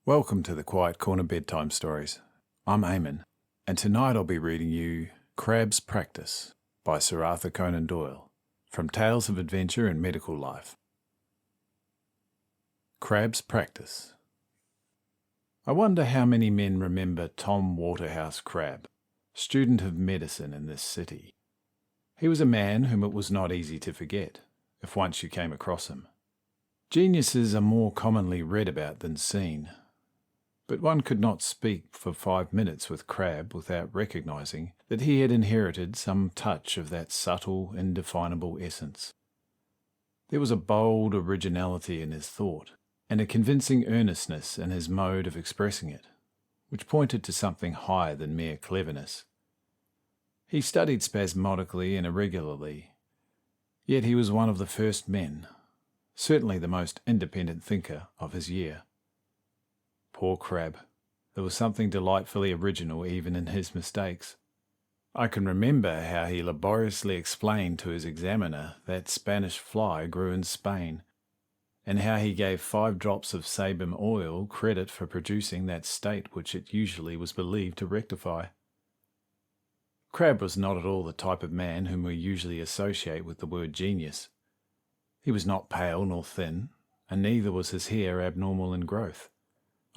Welcome to the Quiet Corner Bedtime Stories. I'm Amon, and tonight I'll be reading you Practise by Sir Arthur Conan Doyle, from Tales of Adventure and Medical Life. Practise. I wonder how many men remember Tom Waterhouse Crabbe, student of medicine in this city. He was a man whom it was not easy to forget, if once you came across him. Geniuses are more commonly read about than seen, but one could not speak for 5 minutes with Crabbe without recognising that he had inherited some touch of that subtle, indefinable essence. There was a bold originality in his thought, and a convincing earnestness in his mode of expressing it, which pointed to something higher than mere cleverness. He studied spasmodically and irregularly, yet he was one of the first men, certainly the most independent thinker of his year. Poor Crabbe. There was something delightfully original even in his mistakes. I can remember how he laboriously explained to his examiner that Spanish fly grew in Spain, and how he gave 5 drops of sebum oil credit for producing that state which it usually was believed to rectify. Crabbe was not at all the type of man whom we usually associate with the word genius. He was not pale nor thin, and neither was his hair abnormal in growth.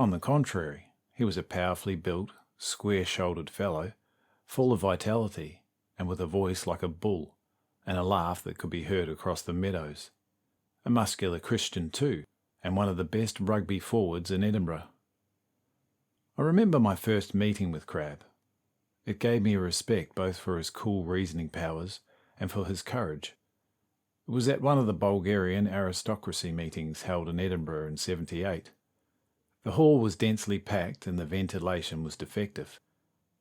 On the contrary, he was a powerfully built, square-shouldered fellow, full of vitality, and with a voice like a bull, and a laugh that could be heard across the meadows. A muscular Christian too, and one of the best rugby forwards in Edinburgh. I remember my first meeting with Crabbe. It gave me a respect both for his cool reasoning powers and for his courage. It was at one of the Bulgarian aristocracy meetings held in Edinburgh in '78. The hall was densely packed and the ventilation was defective,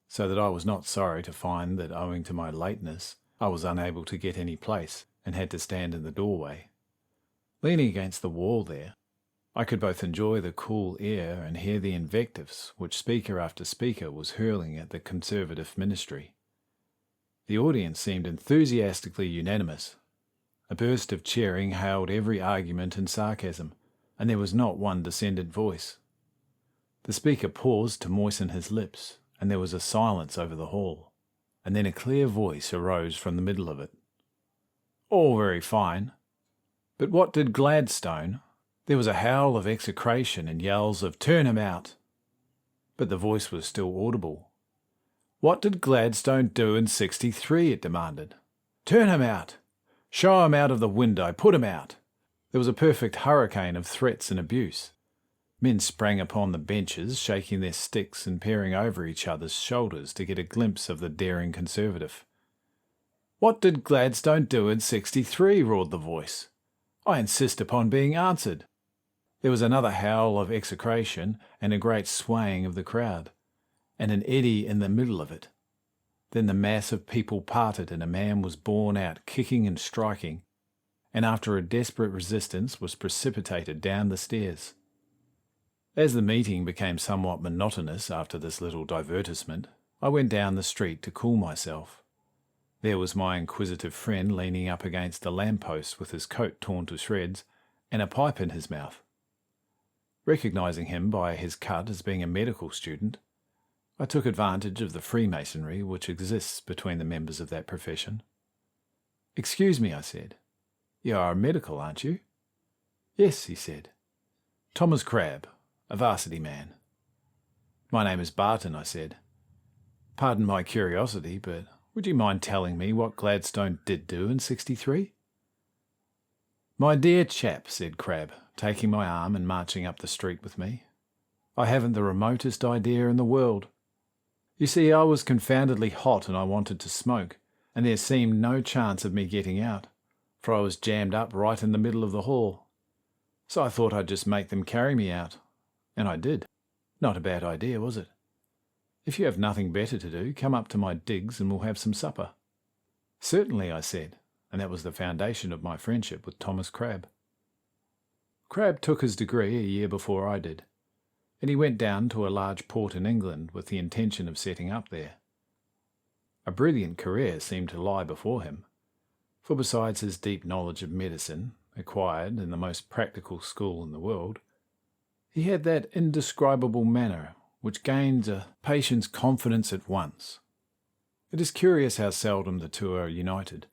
so that I was not sorry to find that owing to my lateness I was unable to get any place and had to stand in the doorway. Leaning against the wall there, I could both enjoy the cool air and hear the invectives which speaker after speaker was hurling at the Conservative ministry. The audience seemed enthusiastically unanimous. A burst of cheering hailed every argument and sarcasm, and there was not one dissentient voice. The speaker paused to moisten his lips, and there was a silence over the hall, and then a clear voice arose from the middle of it. All very fine. But what did Gladstone? There was a howl of execration and yells of "Turn him out!" But the voice was still audible. What did Gladstone do in '63? It demanded. Turn him out! Show him out of the window! Put him out! There was a perfect hurricane of threats and abuse. Men sprang upon the benches, shaking their sticks and peering over each other's shoulders to get a glimpse of the daring Conservative. What did Gladstone do in '63? Roared the voice. I insist upon being answered. There was another howl of execration and a great swaying of the crowd, and an eddy in the middle of it. Then the mass of people parted and a man was borne out kicking and striking, and after a desperate resistance was precipitated down the stairs. As the meeting became somewhat monotonous after this little divertisement, I went down the street to cool myself. There was my inquisitive friend leaning up against a lamp-post with his coat torn to shreds and a pipe in his mouth. Recognising him by his cut as being a medical student, I took advantage of the freemasonry which exists between the members of that profession. "Excuse me," I said. "You are medical, aren't you?" "Yes," he said. "Thomas Crabbe, a varsity man." "My name is Barton," I said. "Pardon my curiosity, but would you mind telling me what Gladstone did do in '63? "My dear chap," said Crabbe, taking my arm and marching up the street with me, "I haven't the remotest idea in the world. You see, I was confoundedly hot and I wanted to smoke, and there seemed no chance of me getting out, for I was jammed up right in the middle of the hall. So I thought I'd just make them carry me out. And I did. Not a bad idea, was it? If you have nothing better to do, come up to my digs and we'll have some supper." "Certainly," I said, and that was the foundation of my friendship with Thomas Crabbe. Crabbe took his degree a year before I did, and he went down to a large port in England with the intention of setting up there. A brilliant career seemed to lie before him, for besides his deep knowledge of medicine, acquired in the most practical school in the world, He had that indescribable manner which gains a patient's confidence at once. It is curious how seldom the two are united.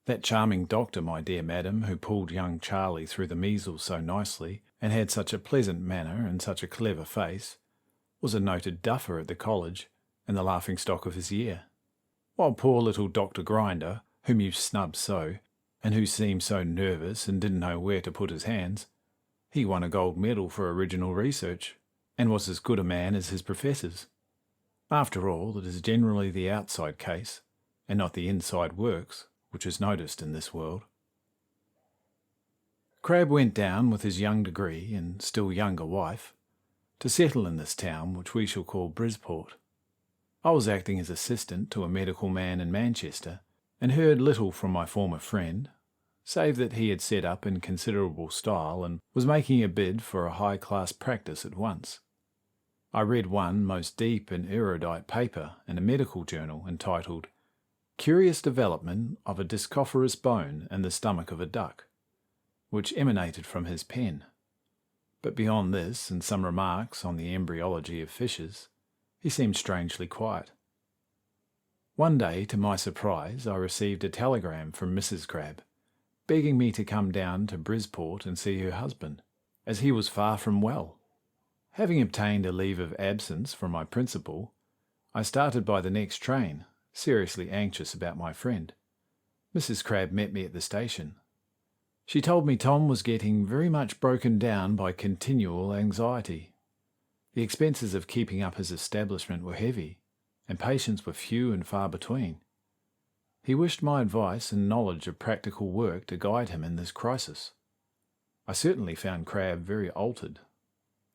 That charming doctor, my dear madam, who pulled young Charlie through the measles so nicely, and had such a pleasant manner and such a clever face, was a noted duffer at the college and the laughing-stock of his year, while poor little Dr. Grinder, whom you snubbed so, and who seemed so nervous and didn't know where to put his hands, he won a gold medal for original research, and was as good a man as his professors. After all, it is generally the outside case, and not the inside works, which is noticed in this world. Crabbe went down with his young degree and still younger wife to settle in this town which we shall call Bridport. I was acting as assistant to a medical man in Manchester, and heard little from my former friend, save that he had set up in considerable style and was making a bid for a high-class practice at once. I read one most deep and erudite paper in a medical journal entitled Curious Development of a Discophorous Bone in the Stomach of a Duck, which emanated from his pen. But beyond this, and some remarks on the embryology of fishes, he seemed strangely quiet. One day, to my surprise, I received a telegram from Mrs. Crabbe, begging me to come down to Bridport and see her husband, as he was far from well. Having obtained a leave of absence from my principal, I started by the next train, seriously anxious about my friend. Mrs. Crabbe met me at the station. She told me Tom was getting very much broken down by continual anxiety. The expenses of keeping up his establishment were heavy, and patients were few and far between. He wished my advice and knowledge of practical work to guide him in this crisis. I certainly found Crabbe very altered,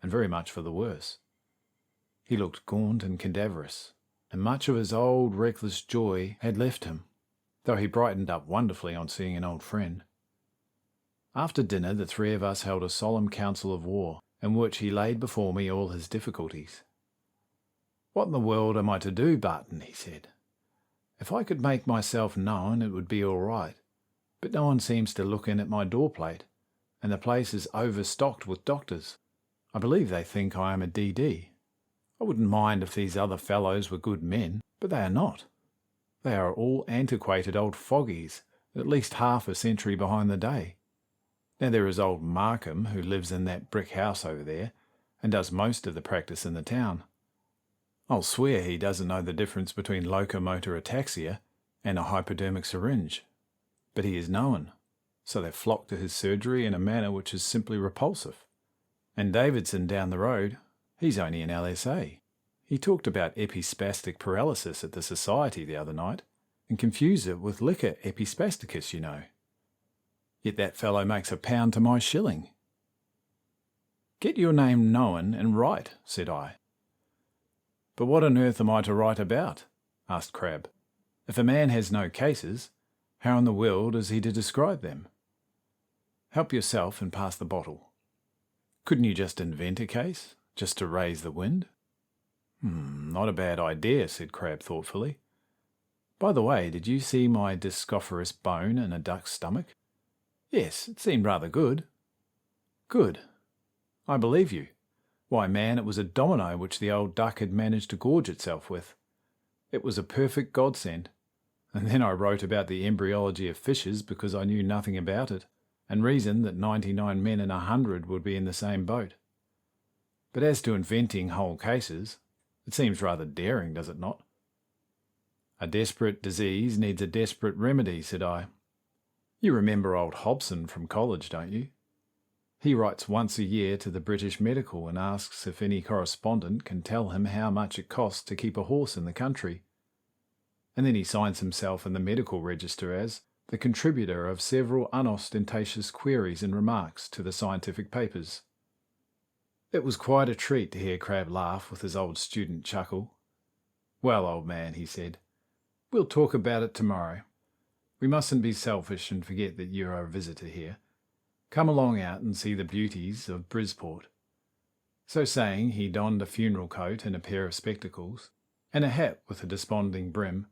and very much for the worse. He looked gaunt and cadaverous, and much of his old reckless joy had left him, though he brightened up wonderfully on seeing an old friend. After dinner the three of us held a solemn council of war, in which he laid before me all his difficulties. "What in the world am I to do, Barton?" he said. "If I could make myself known it would be all right, but no one seems to look in at my door-plate, and the place is overstocked with doctors. I believe they think I am a D.D. I wouldn't mind if these other fellows were good men, but they are not. They are all antiquated old foggies, at least half a century behind the day. Now there is old Markham, who lives in that brick house over there, and does most of the practice in the town. I'll swear he doesn't know the difference between locomotor ataxia and a hypodermic syringe. But he is known, so they flock to his surgery in a manner which is simply repulsive. And Davidson down the road, he's only an LSA. He talked about epispastic paralysis at the society the other night, and confused it with liquor epispasticus, you know. Yet that fellow makes £1 to my shilling." "Get your name known and write," said I. "But what on earth am I to write about?" asked Crabbe. "If a man has no cases, how in the world is he to describe them? Help yourself and pass the bottle. Couldn't you just invent a case, just to raise the wind?" Not a bad idea," said Crabbe thoughtfully. "By the way, did you see my discophorous bone in a duck's stomach?" "Yes, it seemed rather good." "Good. I believe you. Why, man, it was a domino which the old duck had managed to gorge itself with. It was a perfect godsend. And then I wrote about the embryology of fishes because I knew nothing about it, and reasoned that 99 men in 100 would be in the same boat. But as to inventing whole cases, it seems rather daring, does it not?" "A desperate disease needs a desperate remedy," said I. "You remember old Hobson from college, don't you? He writes once a year to the British Medical and asks if any correspondent can tell him how much it costs to keep a horse in the country. And then he signs himself in the medical register as the contributor of several unostentatious queries and remarks to the scientific papers." It was quite a treat to hear Crabbe laugh with his old student chuckle. "Well, old man," he said, "we'll talk about it tomorrow. We mustn't be selfish and forget that you are a visitor here. Come along out and see the beauties of Bridport." So saying, he donned a funeral coat and a pair of spectacles, and a hat with a desponding brim,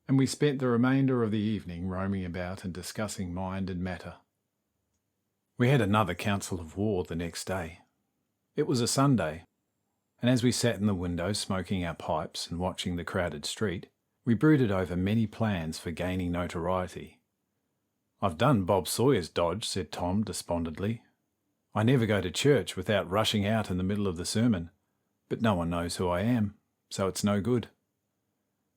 and we spent the remainder of the evening roaming about and discussing mind and matter. We had another council of war the next day. It was a Sunday, and as we sat in the window smoking our pipes and watching the crowded street, we brooded over many plans for gaining notoriety. "I've done Bob Sawyer's dodge," said Tom despondently. "I never go to church without rushing out in the middle of the sermon, but no one knows who I am, so it's no good.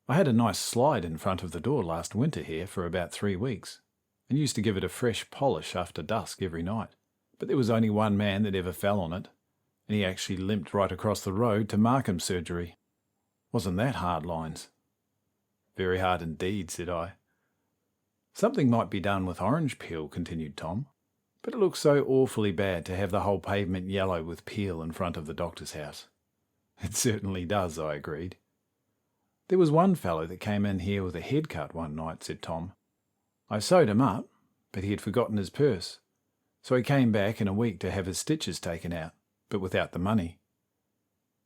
I had a nice slide in front of the door last winter here for about 3 weeks, and used to give it a fresh polish after dusk every night, but there was only one man that ever fell on it, and he actually limped right across the road to Markham's surgery. Wasn't that hard lines?" "Very hard indeed," said I. "Something might be done with orange peel," continued Tom, "but it looks so awfully bad to have the whole pavement yellow with peel in front of the doctor's house." "It certainly does," I agreed. "There was one fellow that came in here with a head cut one night," said Tom. "I sewed him up, but he had forgotten his purse, so he came back in a week to have his stitches taken out, but without the money.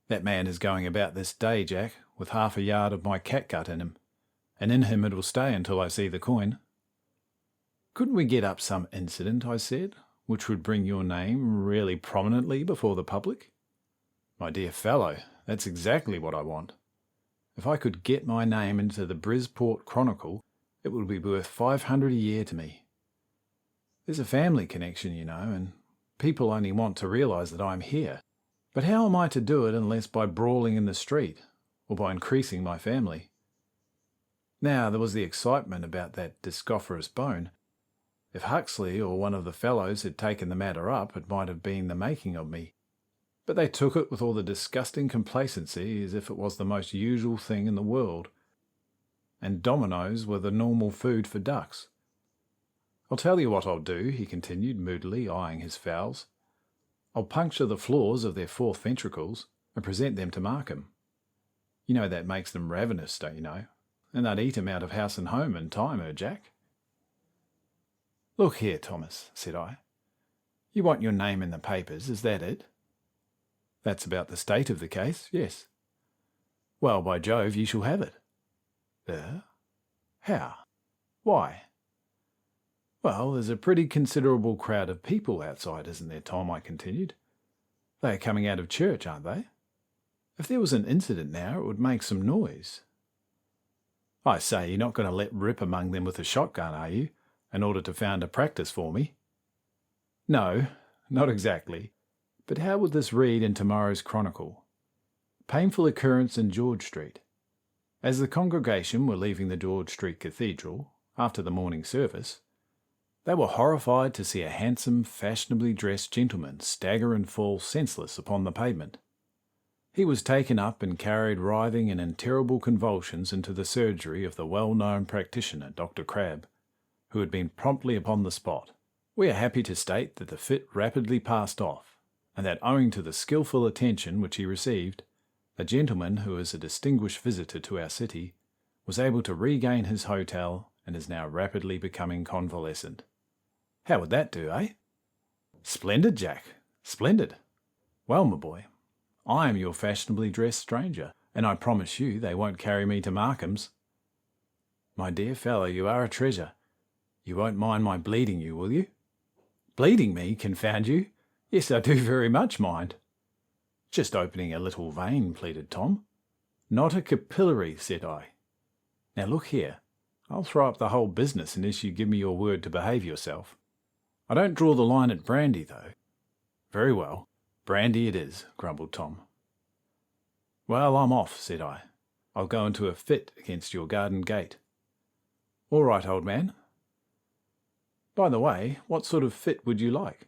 That man is going about this day, Jack, with half a yard of my catgut in him, and in him it'll stay until I see the coin." "Couldn't we get up some incident," I said, "which would bring your name really prominently before the public?" "My dear fellow, that's exactly what I want. If I could get my name into the Bridgeport Chronicle, it would be worth $500 a year to me. There's a family connection, you know, and people only want to realise that I'm here. But how am I to do it unless by brawling in the street, or by increasing my family? Now, there was the excitement about that discophorous bone. If Huxley or one of the fellows had taken the matter up, it might have been the making of me. But they took it with all the disgusting complacency as if it was the most usual thing in the world, and dominoes were the normal food for ducks. I'll tell you what I'll do," he continued moodily, eyeing his fowls. "I'll puncture the floors of their fourth ventricles and present them to Markham. You know that makes them ravenous, don't you know? And they'd eat him out of house and home in time, Jack." "Look here, Thomas," said I. "You want your name in the papers, is that it?" "That's about the state of the case, yes." "Well, by Jove, you shall have it." How? Why?" "Well, there's a pretty considerable crowd of people outside, isn't there, Tom?" I continued. "They are coming out of church, aren't they? If there was an incident now, it would make some noise." "I say, you're not going to let rip among them with a shotgun, are you, in order to found a practice for me?" "No, not exactly. But how would this read in tomorrow's Chronicle? Painful occurrence in George Street. As the congregation were leaving the George Street Cathedral, after the morning service, they were horrified to see a handsome, fashionably dressed gentleman stagger and fall senseless upon the pavement. He was taken up and carried writhing and in terrible convulsions into the surgery of the well-known practitioner, Dr. Crabbe, who had been promptly upon the spot. We are happy to state that the fit rapidly passed off, and that owing to the skilful attention which he received, the gentleman, who is a distinguished visitor to our city, was able to regain his hotel and is now rapidly becoming convalescent. How would that do, eh?" "Splendid, Jack, splendid. Well, my boy, I am your fashionably dressed stranger, and I promise you they won't carry me to Markham's." "My dear fellow, you are a treasure. You won't mind my bleeding you, will you?" "Bleeding me, confound you? Yes, I do very much mind." "Just opening a little vein," pleaded Tom. "Not a capillary," said I. "Now look here, I'll throw up the whole business unless you give me your word to behave yourself. I don't draw the line at brandy, though." "Very well, brandy it is," grumbled Tom. "Well, I'm off," said I. "I'll go into a fit against your garden gate." "All right, old man. By the way, what sort of fit would you like?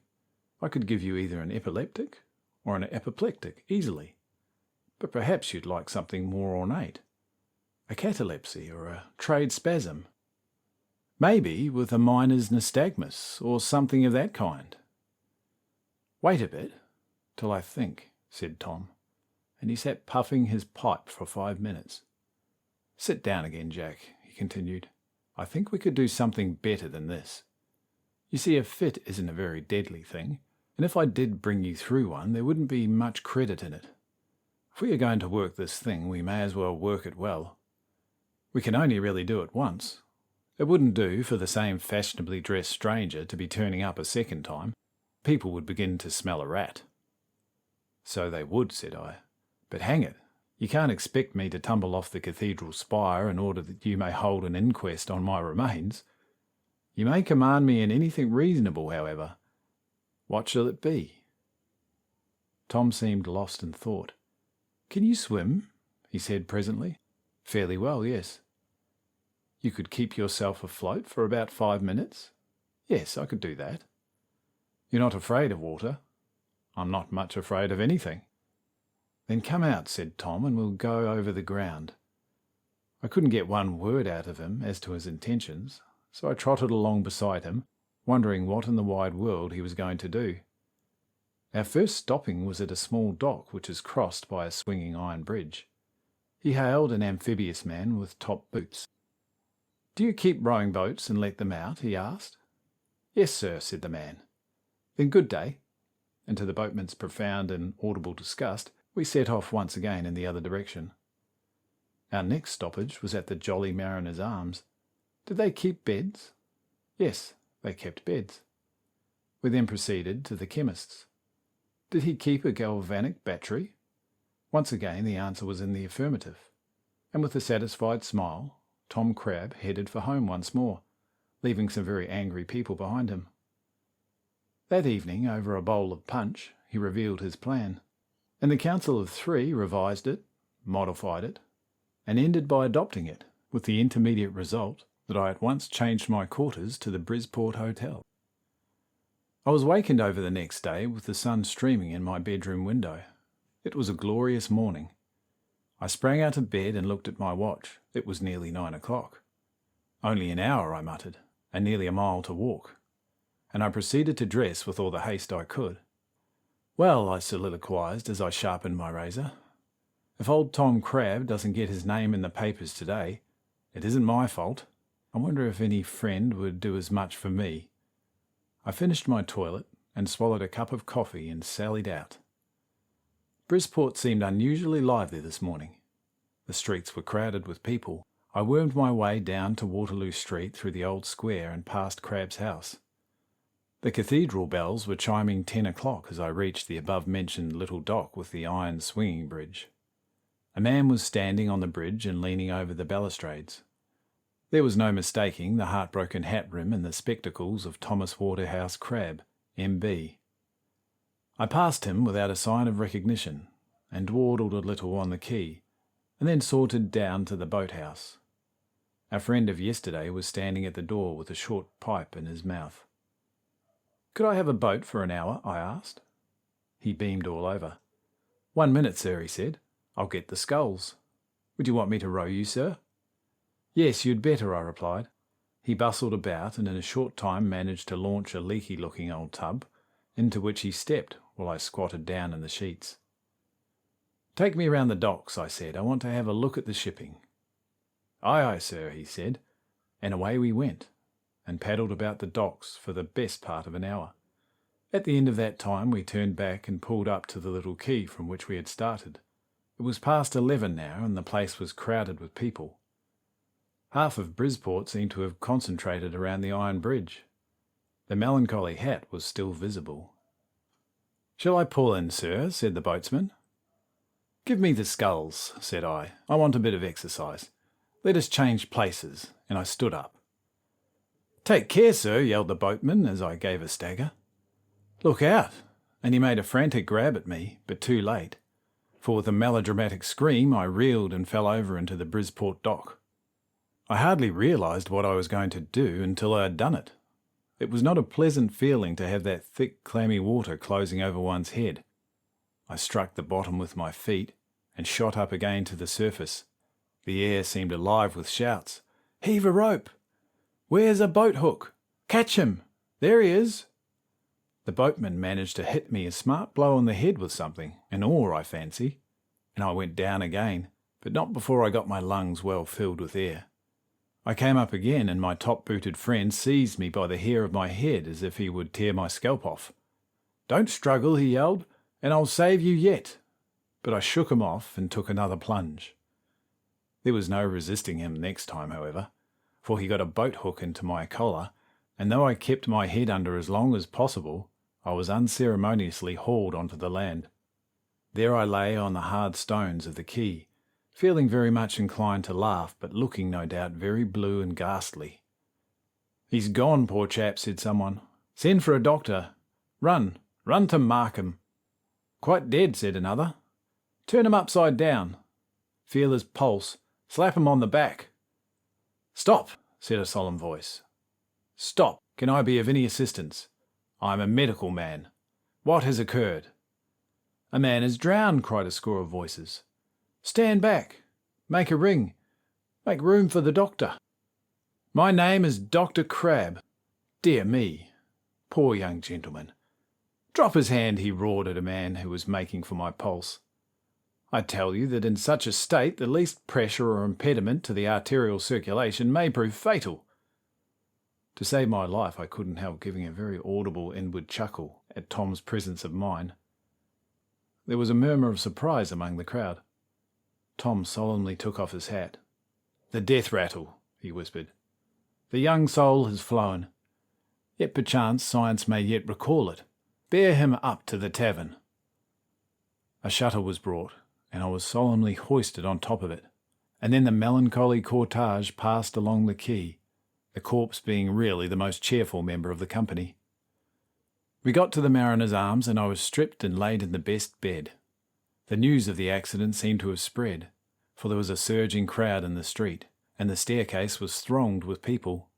I could give you either an epileptic or an apoplectic easily, but perhaps you'd like something more ornate. A catalepsy or a trade spasm. Maybe with a miner's nystagmus or something of that kind." "Wait a bit, till I think," said Tom, and he sat puffing his pipe for 5 minutes. "Sit down again, Jack," he continued. "I think we could do something better than this. You see, a fit isn't a very deadly thing, and if I did bring you through one, there wouldn't be much credit in it. If we are going to work this thing, we may as well work it well. We can only really do it once. It wouldn't do for the same fashionably dressed stranger to be turning up a second time. People would begin to smell a rat." So they would, said I. But hang it, you can't expect me to tumble off the cathedral spire in order that you may hold an inquest on my remains. You may command me in anything reasonable, however. What shall it be? Tom seemed lost in thought. Can you swim? He said presently. Fairly well, yes. You could keep yourself afloat for about 5 minutes? Yes, I could do that. You're not afraid of water? I'm not much afraid of anything. Then come out, said Tom, and we'll go over the ground. I couldn't get one word out of him as to his intentions, so I trotted along beside him, wondering what in the wide world he was going to do. Our first stopping was at a small dock which is crossed by a swinging iron bridge. He hailed an amphibious man with top boots. Do you keep rowing boats and let them out? He asked. Yes, sir, said the man. Then good day. And to the boatman's profound and audible disgust, we set off once again in the other direction. Our next stoppage was at the Jolly Mariner's Arms. Did they keep beds? Yes, they kept beds. We then proceeded to the chemist's. Did he keep a galvanic battery? Once again the answer was in the affirmative, and with a satisfied smile, Tom Crab headed for home once more, leaving some very angry people behind him. That evening, over a bowl of punch, he revealed his plan, and the Council of Three revised it, modified it, and ended by adopting it, with the intermediate result that I at once changed my quarters to the Bridgeport Hotel. I was wakened over the next day with the sun streaming in my bedroom window. It was a glorious morning. I sprang out of bed and looked at my watch. It was nearly 9 o'clock. Only an hour, I muttered, and nearly a mile to walk. And I proceeded to dress with all the haste I could. Well, I soliloquized as I sharpened my razor, if old Tom Crab doesn't get his name in the papers today, it isn't my fault. I wonder if any friend would do as much for me. I finished my toilet and swallowed a cup of coffee and sallied out. Bridgeport seemed unusually lively this morning. The streets were crowded with people. I wormed my way down to Waterloo Street through the old square and past Crab's house. The cathedral bells were chiming 10 o'clock as I reached the above-mentioned little dock with the iron swinging bridge. A man was standing on the bridge and leaning over the balustrades. There was no mistaking the heartbroken hat rim and the spectacles of Thomas Waterhouse Crab, M.B. I passed him without a sign of recognition, and dawdled a little on the quay, and then sauntered down to the boathouse. Our friend of yesterday was standing at the door with a short pipe in his mouth. "Could I have a boat for an hour?" I asked. He beamed all over. "1 minute, sir," he said. "I'll get the sculls. Would you want me to row you, sir?" "Yes, you'd better," I replied. He bustled about and in a short time managed to launch a leaky-looking old tub, into which he stepped while I squatted down in the sheets. "Take me round the docks," I said. "I want to have a look at the shipping." "Aye, aye, sir," he said, and away we went, and paddled about the docks for the best part of an hour. At the end of that time we turned back and pulled up to the little quay from which we had started. It was past 11 now, and the place was crowded with people. Half of Bridgeport seemed to have concentrated around the iron bridge. The melancholy hat was still visible. "Shall I pull in, sir?" said the boatsman. "Give me the sculls," said I. "I want a bit of exercise. Let us change places," and I stood up. "Take care, sir," yelled the boatman as I gave a stagger. "Look out!" and he made a frantic grab at me, but too late, for with a melodramatic scream I reeled and fell over into the Bridgeport dock. I hardly realised what I was going to do until I had done it. It was not a pleasant feeling to have that thick, clammy water closing over one's head. I struck the bottom with my feet and shot up again to the surface. The air seemed alive with shouts. "Heave a rope! Where's a boat hook? Catch him! There he is!" The boatman managed to hit me a smart blow on the head with something, an oar, I fancy, and I went down again, but not before I got my lungs well filled with air. I came up again, and my top-booted friend seized me by the hair of my head as if he would tear my scalp off. "Don't struggle," he yelled, "and I'll save you yet." But I shook him off and took another plunge. There was no resisting him next time, however, for he got a boat hook into my collar, and though I kept my head under as long as possible, I was unceremoniously hauled onto the land. There I lay on the hard stones of the quay, feeling very much inclined to laugh, but looking, no doubt, very blue and ghastly. "He's gone, poor chap," said someone. "Send for a doctor. Run to Markham." "Quite dead," said another. "Turn him upside down. Feel his pulse. Slap him on the back." "Stop," said a solemn voice. "Stop. Can I be of any assistance? I am a medical man. What has occurred?" "A man is drowned," cried a score of voices. "Stand back. Make a ring. Make room for the doctor." "My name is Dr. Crabbe. Dear me. Poor young gentleman. Drop his hand," he roared at a man who was making for my pulse. "I tell you that in such a state the least pressure or impediment to the arterial circulation may prove fatal." To save my life I couldn't help giving a very audible inward chuckle at Tom's presence of mind. There was a murmur of surprise among the crowd. Tom solemnly took off his hat. "The death rattle," he whispered. "The young soul has flown. Yet perchance science may yet recall it. Bear him up to the tavern." A shutter was brought, and I was solemnly hoisted on top of it, and then the melancholy cortege passed along the quay, the corpse being really the most cheerful member of the company. We got to the Mariner's Arms, and I was stripped and laid in the best bed. The news of the accident seemed to have spread, for there was a surging crowd in the street, and the staircase was thronged with people.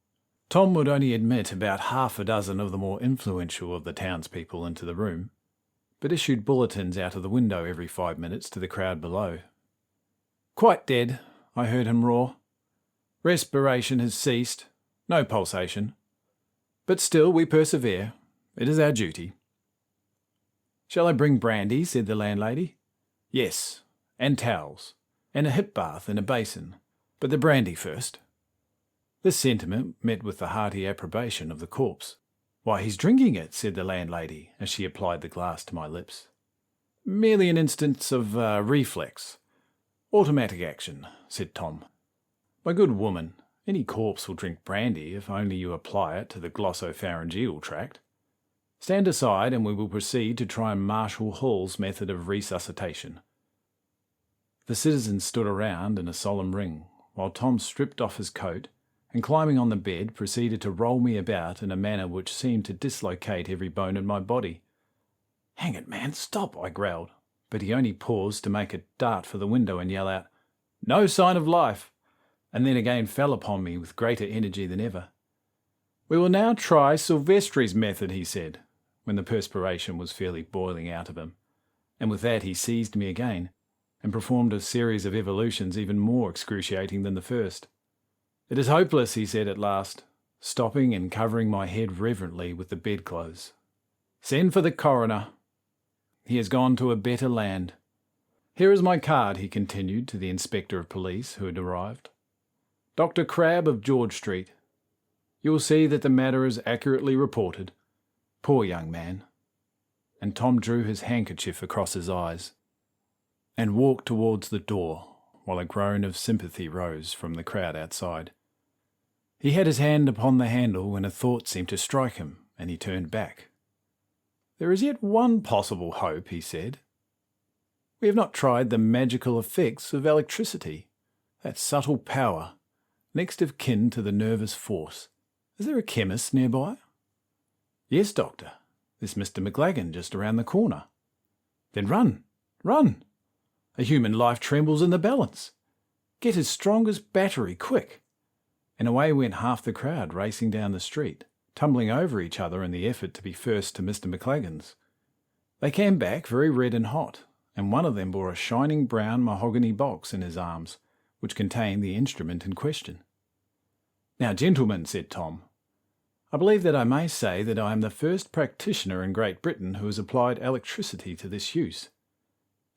Tom would only admit about half a dozen of the more influential of the townspeople into the room, but issued bulletins out of the window every 5 minutes to the crowd below. "Quite dead," I heard him roar. "Respiration has ceased. No pulsation. But still we persevere. It is our duty." "Shall I bring brandy?" said the landlady. "Yes, and towels, and a hip bath in a basin, but the brandy first." This sentiment met with the hearty approbation of the corpse. "Why, he's drinking it," said the landlady, as she applied the glass to my lips. "Merely an instance of reflex. Automatic action," said Tom. "My good woman, any corpse will drink brandy if only you apply it to the glossopharyngeal tract. Stand aside and we will proceed to try Marshall Hall's method of resuscitation." The citizens stood around in a solemn ring, while Tom stripped off his coat and, climbing on the bed, proceeded to roll me about in a manner which seemed to dislocate every bone in my body. "Hang it, man, stop," I growled, but he only paused to make a dart for the window and yell out, "No sign of life," and then again fell upon me with greater energy than ever. "We will now try Silvestri's method," he said, when the perspiration was fairly boiling out of him, and with that he seized me again, and performed a series of evolutions even more excruciating than the first. "It is hopeless," he said at last, stopping and covering my head reverently with the bedclothes. "Send for the coroner. He has gone to a better land. Here is my card," he continued to the inspector of police who had arrived. "Dr. Crabbe of George Street. You will see that the matter is accurately reported. Poor young man." And Tom drew his handkerchief across his eyes and walked towards the door, while a groan of sympathy rose from the crowd outside. He had his hand upon the handle when a thought seemed to strike him, and he turned back. "There is yet one possible hope," he said. "We have not tried the magical effects of electricity, that subtle power, next of kin to the nervous force. Is there a chemist nearby?" "Yes, doctor. There's Mr. McLagan just around the corner." "Then run, run. A human life trembles in the balance. Get his strongest battery, quick." And away went half the crowd racing down the street, tumbling over each other in the effort to be first to Mr. McLagan's. They came back very red and hot, and one of them bore a shining brown mahogany box in his arms, which contained the instrument in question. "Now, gentlemen," said Tom, "I believe that I may say that I am the first practitioner in Great Britain who has applied electricity to this use.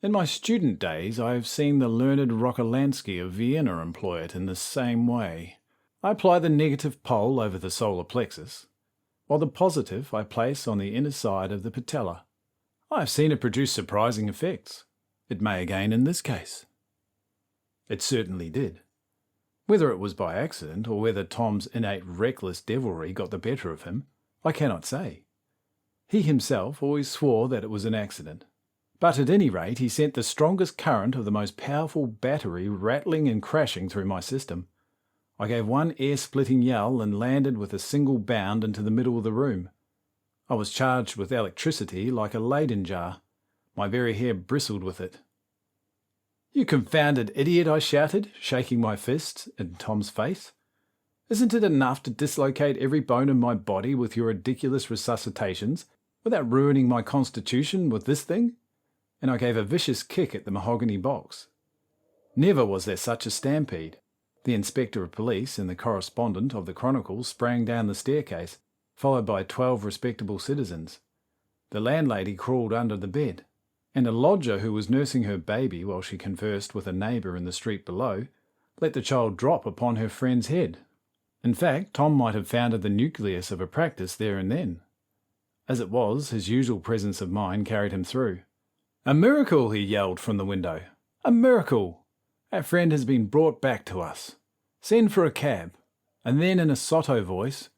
In my student days I have seen the learned Rockolansky of Vienna employ it in the same way. I apply the negative pole over the solar plexus, while the positive I place on the inner side of the patella. I have seen it produce surprising effects. It may again in this case." It certainly did. Whether it was by accident, or whether Tom's innate reckless devilry got the better of him, I cannot say. He himself always swore that it was an accident. But at any rate, he sent the strongest current of the most powerful battery rattling and crashing through my system. I gave one air-splitting yell and landed with a single bound into the middle of the room. I was charged with electricity like a Leyden jar. My very hair bristled with it. "You confounded idiot," I shouted, shaking my fist in Tom's face. "Isn't it enough to dislocate every bone in my body with your ridiculous resuscitations, without ruining my constitution with this thing?" And I gave a vicious kick at the mahogany box. Never was there such a stampede. The inspector of police and the correspondent of the Chronicle sprang down the staircase, followed by 12 respectable citizens. The landlady crawled under the bed, and a lodger who was nursing her baby while she conversed with a neighbour in the street below let the child drop upon her friend's head. In fact, Tom might have founded the nucleus of a practice there and then. As it was, his usual presence of mind carried him through. "A miracle!" he yelled from the window. "A miracle! Our friend has been brought back to us. Send for a cab." And then in a sotto voice,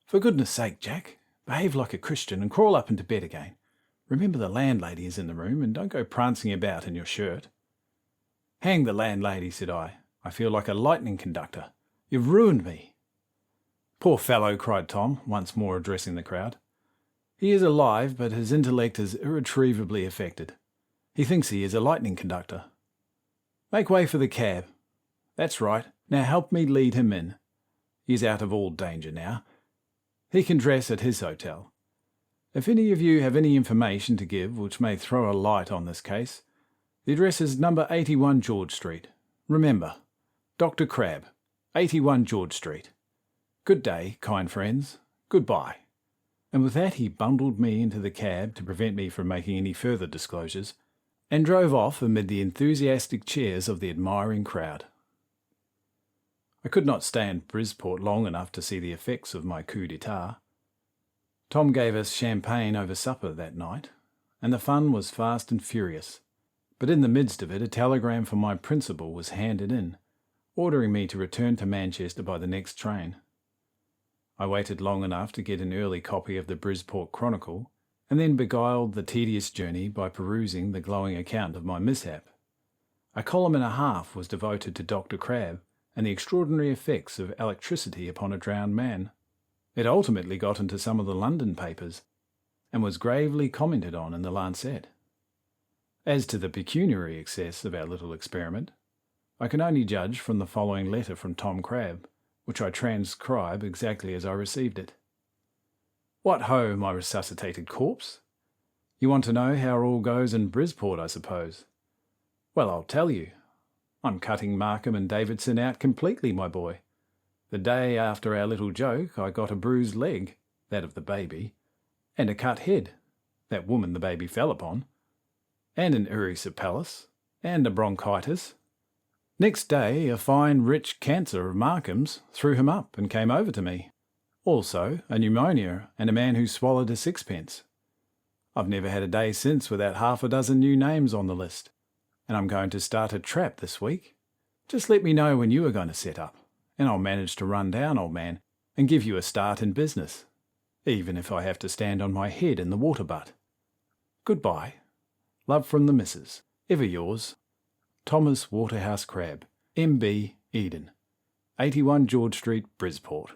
"For goodness sake, Jack, behave like a Christian and crawl up into bed again. Remember the landlady is in the room and don't go prancing about in your shirt." "Hang the landlady," said I. "I feel like a lightning conductor. You've ruined me." "Poor fellow," cried Tom, once more addressing the crowd. "He is alive, but his intellect is irretrievably affected. He thinks he is a lightning conductor. Make way for the cab. That's right. Now help me lead him in. He's out of all danger now. He can dress at his hotel. If any of you have any information to give which may throw a light on this case, the address is number 81 George Street. Remember, Dr. Crabbe, 81 George Street. Good day, kind friends. Goodbye." And with that he bundled me into the cab to prevent me from making any further disclosures, and drove off amid the enthusiastic cheers of the admiring crowd. I could not stay in Bridport long enough to see the effects of my coup d'etat. Tom gave us champagne over supper that night, and the fun was fast and furious. But in the midst of it a telegram from my principal was handed in, ordering me to return to Manchester by the next train. I waited long enough to get an early copy of the Bridport Chronicle, and then beguiled the tedious journey by perusing the glowing account of my mishap. A column and a half was devoted to Dr. Crabbe and the extraordinary effects of electricity upon a drowned man. It ultimately got into some of the London papers, and was gravely commented on in the Lancet. As to the pecuniary excess of our little experiment, I can only judge from the following letter from Tom Crabbe, which I transcribe exactly as I received it. "What ho, my resuscitated corpse? You want to know how all goes in Bridport, I suppose? Well, I'll tell you. I'm cutting Markham and Davidson out completely, my boy. The day after our little joke, I got a bruised leg, that of the baby, and a cut head, that woman the baby fell upon, and an erysipelas, and a bronchitis. Next day, a fine rich cancer of Markham's threw him up and came over to me. Also, a pneumonia and a man who swallowed a sixpence. I've never had a day since without half a dozen new names on the list, and I'm going to start a trap this week. Just let me know when you are going to set up, and I'll manage to run down, old man, and give you a start in business, even if I have to stand on my head in the water butt. Goodbye. Love from the missus. Ever yours, Thomas Waterhouse Crabbe, M.B. Eden, 81 George Street, Bridport.